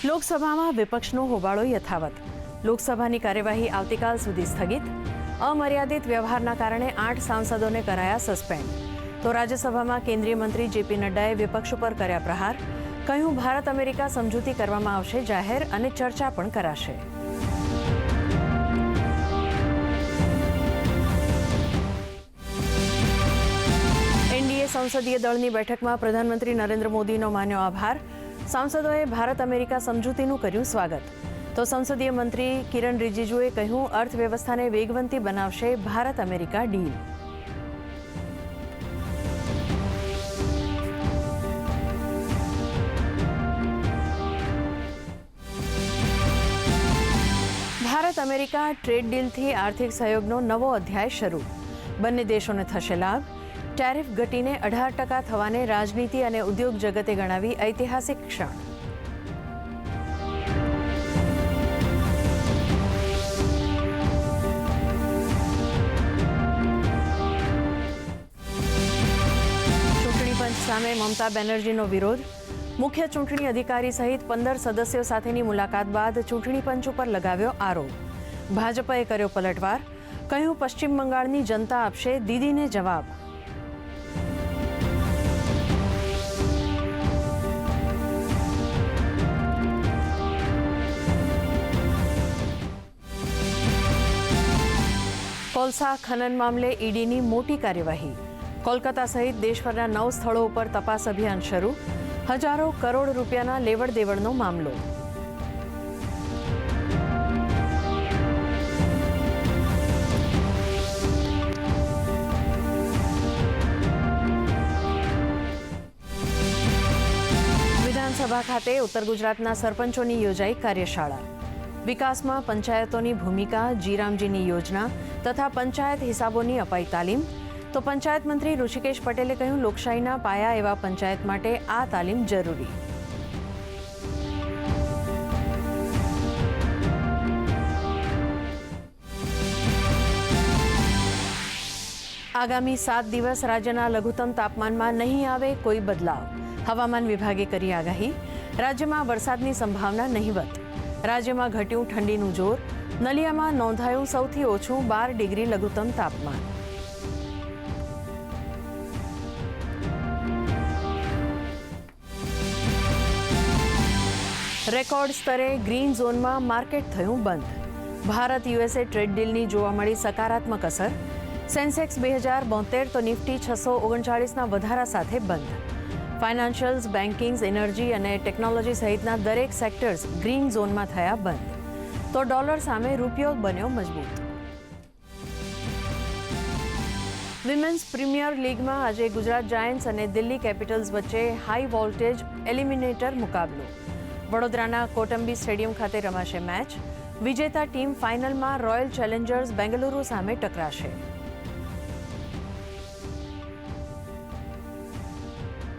લોકસભામાં વિપક્ષનો હોબાળો યથાવત. લોકસભાની કાર્યવાહી આવતીકાલ સુધી સ્થગિત. અમર્યાદિત વ્યવહારના કારણે 8 સાંસદોને કરાયા સસ્પેન્ડ. તો રાજ્યસભામાં કેન્દ્રીય મંત્રી જેપી નડ્ડાએ વિપક્ષ ઉપર કર્યા પ્રહાર. કહ્યું, ભારત અમેરિકા સમજૂતી કરવામાં આવશે જાહેર અને ચર્ચા પણ કરાશે. એનડીએ સંસદીય દળની બેઠકમાં પ્રધાનમંત્રી નરેન્દ્ર મોદીનો માન્યો આભાર. સાંસદોએ ભારત અમેરિકા સમજૂતીનું કર્યું સ્વાગત. તો સંસદીય મંત્રી કિરણ રિજિજુએ કહ્યું, અર્થવ્યવસ્થાને વેગવંતી બનાવશે Bharat America deal. Bharat America trade ડીલથી આર્થિક સહયોગનો નવો અધ્યાય શરૂ. બંને દેશોને થશે લાભ. ટેરિફ ઘટીને 18% થવાને રાજનીતિ અને ઉદ્યોગ જગતે ગણાવી ઐતિહાસિક ક્ષણ. ચૂંટણી પંચ સામે મમતા બેનર્જીનો વિરોધ. મુખ્ય ચૂંટણી અધિકારી સહિત 15 સદસ્યો સાથેની મુલાકાત બાદ ચૂંટણી પંચ ઉપર લગાવ્યો આરોપ. ભાજપે કર્યો પલટવાર. કહ્યું, પશ્ચિમ બંગાળની જનતા આપશે દીદીને જવાબ. કોલસા ખનન મામલે ઈડીની મોટી કાર્યવાહી. કોલકાતા સહિત દેશભરના 9 સ્થળો ઉપર તપાસ અભિયાન શરૂ. હજારો કરોડ રૂપિયાના લેવડ દેવડનો મામલો. વિધાનસભા ખાતે ઉત્તર ગુજરાતના સરપંચોની યોજાઈ કાર્યશાળા. વિકાસમાં પંચાયતોની ભૂમિકા, જીરામજીની યોજના તથા પંચાયત હિસાબોની અપાઈ તાલીમ. તો પંચાયત મંત્રી ઋષિકેશ પટેલે કહ્યું, લોકશાહીના પાયા એવા પંચાયત માટે આ તાલીમ જરૂરી. આગામી 7 દિવસ રાજ્યના લઘુત્તમ તાપમાનમાં નહીં આવે કોઈ બદલાવ. હવામાન વિભાગે કરી આગાહી. રાજ્યમાં વરસાદની સંભાવના નહિવત. રાજ્યમાં ઘટ્યું ઠંડીનું જોર. નલિયામાં નોંધાયું સૌથી ઓછું 12 ડિગ્રી લઘુત્તમ તાપમાન. રેકોર્ડ સ્તરે ગ્રીન ઝોનમાં માર્કેટ થયું બંધ. ભારત યુએસએ ટ્રેડ ડીલની જોવા મળી સકારાત્મક અસર. સેન્સેક્સ 2072 તો નિફ્ટી 639ના વધારા સાથે બંધ. ફાઇનાન્શિયલ્સ, બેન્કિંગ્સ, એનર્જી અને ટેકનોલોજી સહિતના દરેક સેક્ટર્સ ગ્રીન ઝોનમાં થયા બંધ. તો ડોલર સામે રૂપિયો બન્યો મજબૂત. વિમેન્સ પ્રીમિયર લીગમાં આજે ગુજરાત જાયન્ટ્સ અને દિલ્હી કેપિટલ્સ વચ્ચે હાઈ વોલ્ટેજ એલિમિનેટર મુકાબલો. વડોદરાના કોટંબી સ્ટેડિયમ ખાતે રમાશે મેચ. વિજેતા ટીમ ફાઇનલમાં રોયલ ચેલેન્જર્સ બેંગલુરુ સામે ટકરાશે.